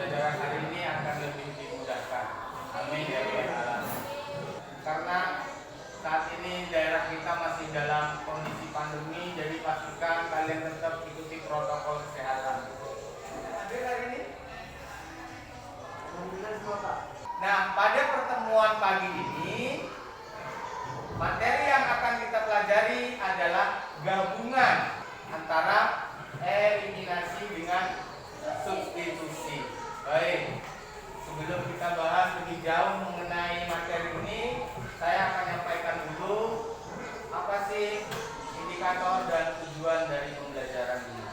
pembelajaran hari ini akan lebih dimudahkan. Amin ya rabbal alamin. Karena saat ini daerah kita masih dalam kondisi pandemi, jadi pastikan kalian tetap ikuti protokol kesehatan. Hadir hari ini? Nah, pada pertemuan pagi ini, materi yang akan kita pelajari adalah gabungan antara eliminasi dengan substitusi. Baik, sebelum kita bahas lebih jauh mengenai materi ini, saya akan menyampaikan dulu apa sih indikator dan tujuan dari pembelajaran ini.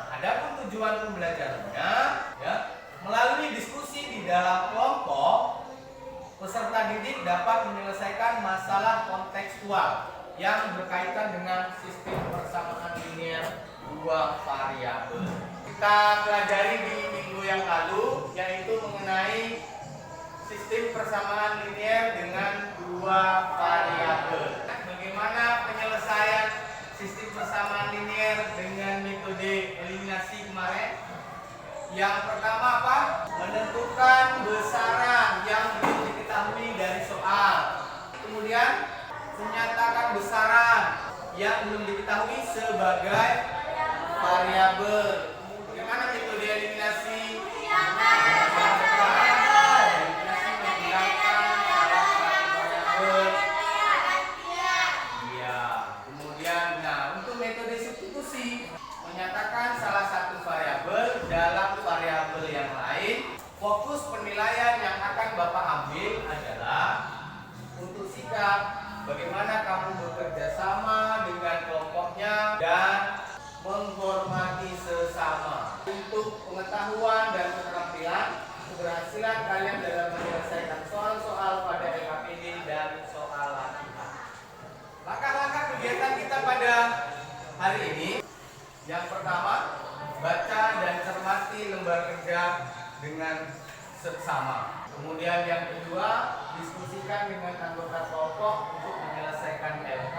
Adapun tujuan pembelajarannya, ya, melalui diskusi di dalam kelompok, peserta didik dapat menyelesaikan masalah kontekstual yang berkaitan dengan sistem persamaan linear dua variabel. Kita pelajari di minggu yang lalu, yaitu mengenai sistem persamaan linear dengan dua variabel. Bagaimana penyelesaian sistem persamaan linear dengan metode eliminasi kemarin? Yang pertama apa? Menentukan besaran yang belum diketahui dari soal. Kemudian menyatakan besaran yang belum diketahui sebagai variabel. Bagaimana metode eliminasi? Menyatakan salah satu variabel dalam variabel yang lain. Fokus penilaian yang akan Bapak ambil adalah untuk sikap bagaimana kamu bekerja sama dengan kelompoknya dan menghormati sesama. Untuk pengetahuan dan keterampilan, keberhasilan kalian dalam menyelesaikan soal-soal pada LKPD dan soal latihan. Langkah-langkah kegiatan kita pada hari ini. Yang pertama, baca dan cermati lembar kerja dengan seksama. Kemudian yang kedua, diskusikan dengan anggota kelompok untuk menyelesaikan LK.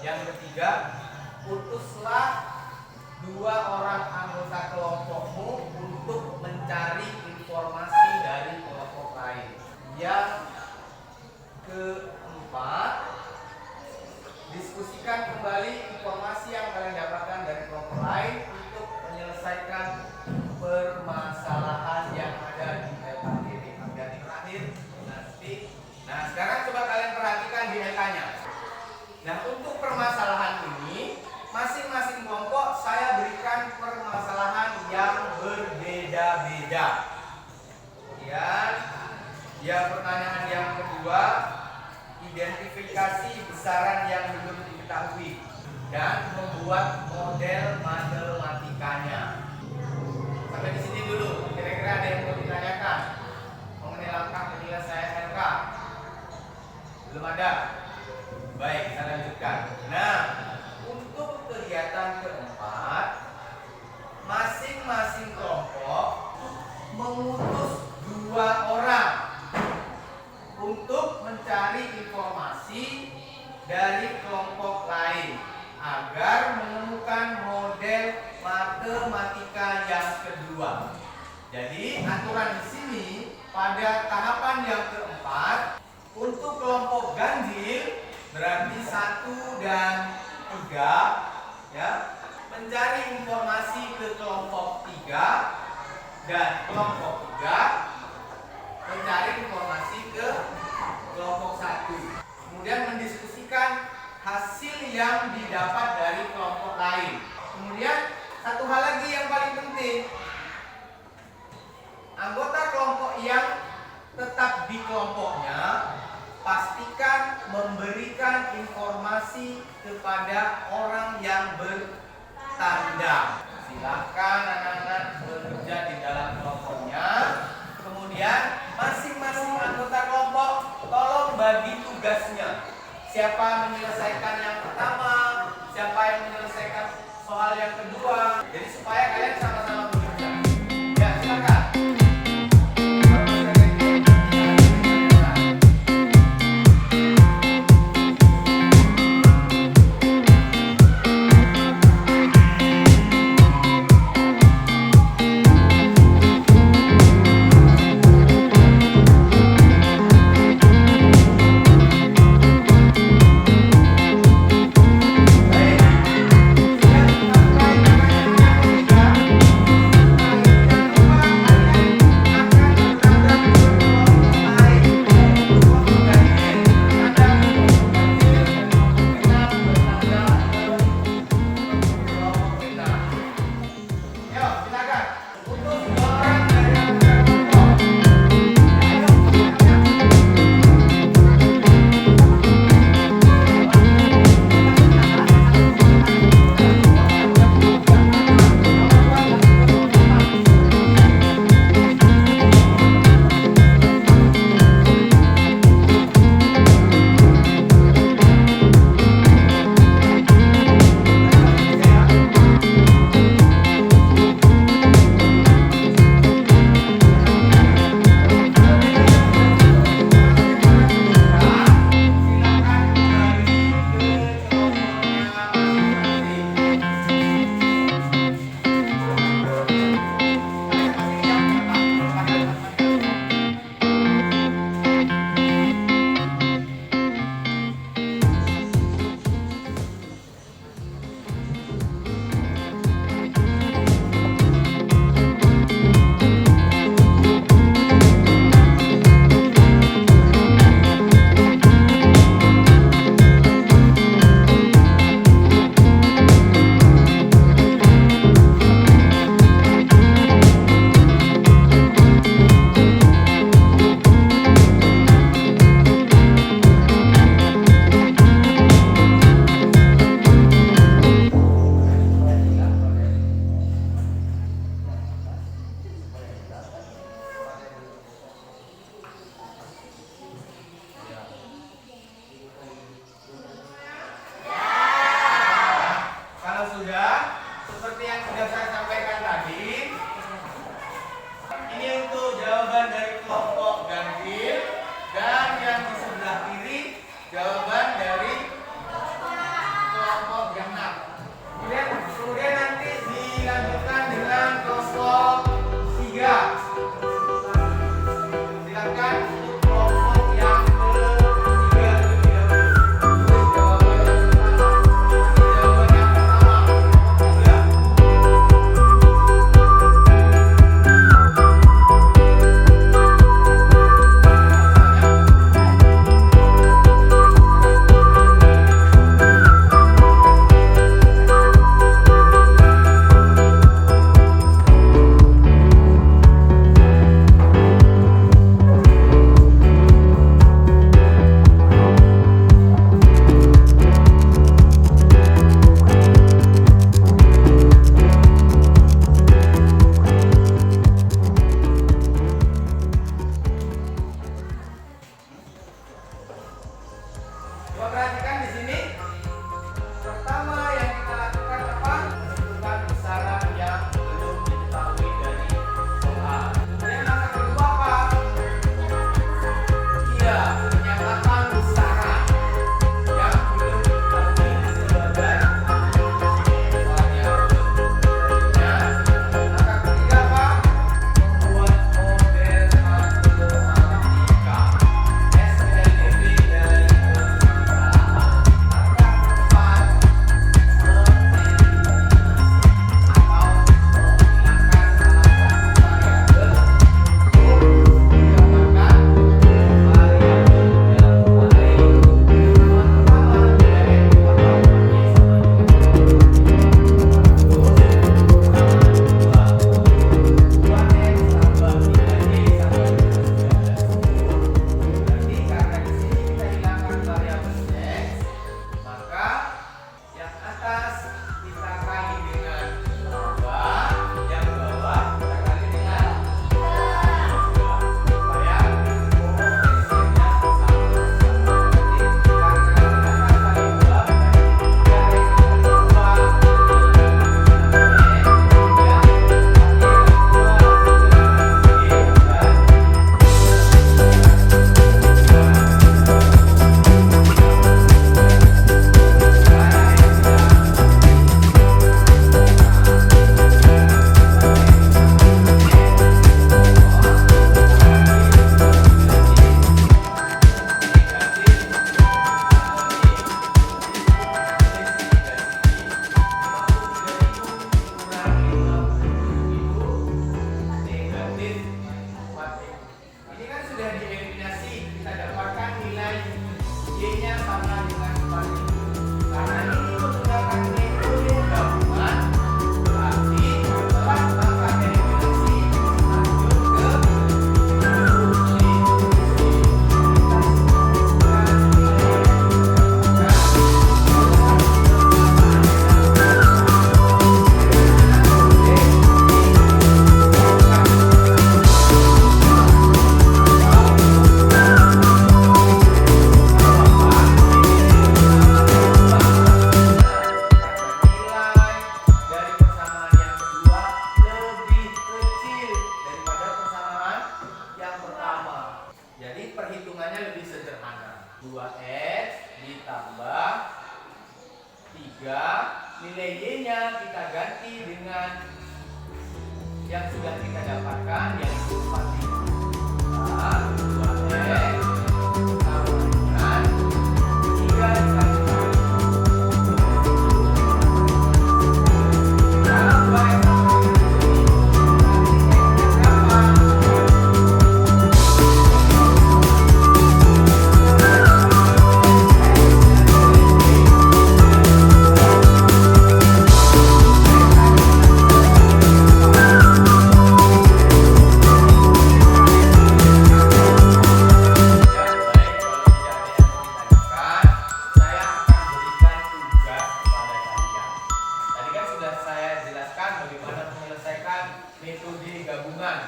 Yang ketiga, utuslah 2 orang anggota kelompokmu untuk mencari informasi dari kelompok lain. Yang keempat, diskusikan kembali informasi yang kalian dapatkan dari kelompok lain untuk menyelesaikan permasalahan yang ada di LKPD. Dan terakhir nanti. Nah, sekarang coba kalian perhatikan di LK-nya. Nah, untuk permasalahan ini, masing-masing kelompok saya berikan permasalahan yang berbeda-beda. Kemudian, yang pertanyaan yang kedua, identifikasi besaran yang belum diketahui dan membuat model matematikanya. Sampai di sini dulu. Kira-kira ada yang mau ditanyakan mengenai langkah penyelesaian LK? Belum ada? Baik, saya lanjutkan. Nah, untuk kegiatan keempat, masing-masing kelompok mengutus 2 orang untuk mencari informasi dari kelompok lain agar menemukan model matematika yang kedua. Jadi aturan di sini pada tahapan yang keempat, untuk kelompok ganjil berarti 1 dan 3, ya, mencari informasi ke kelompok 3 dan kelompok 3 mencari informasi ke kelompok 1. Kemudian mendiskusikan hasil yang didapat dari kelompok lain. Kemudian satu hal lagi yang paling penting, anggota kelompok yang tetap di kelompoknya pastikan memberikan informasi kepada orang yang bertanda. Silakan anak-anak bekerja di dalam kelompoknya. Kemudian masing-masing anggota kelompok tolong bagi tugasnya. Siapa menyelesaikan yang pertama, siapa yang menyelesaikan soal yang kedua. Jadi supaya kalian sama-sama bekerja. Ya, silakan.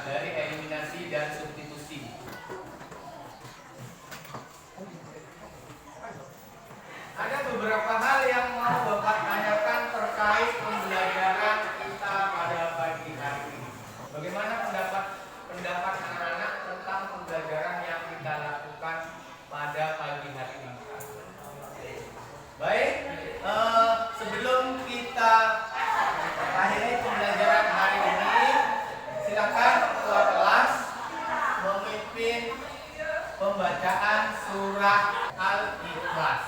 dari eliminasi dan substitusi. Ada beberapa hal yang mau Bapak tanyakan terkait pembelajaran kita pada pagi hari ini. Bagaimana pendapat anak-anak tentang pembelajaran yang kita lakukan pada pagi hari ini? Baik, sebelum kita akhiri pembelajaran hari ini, silakan ketua kelas memimpin pembacaan surah Al-Ikhlas.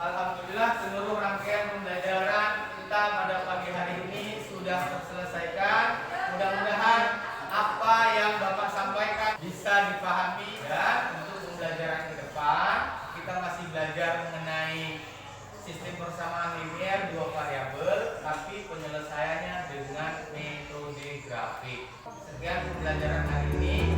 Alhamdulillah, seluruh rangkaian pembelajaran kita pada pagi hari ini sudah terselesaikan. Mudah-mudahan apa yang Bapak sampaikan bisa dipahami, dan untuk pembelajaran ke depan kita masih belajar mengenai sistem persamaan linier dua variabel, tapi penyelesaiannya dengan metode grafik. Sekian pembelajaran hari ini.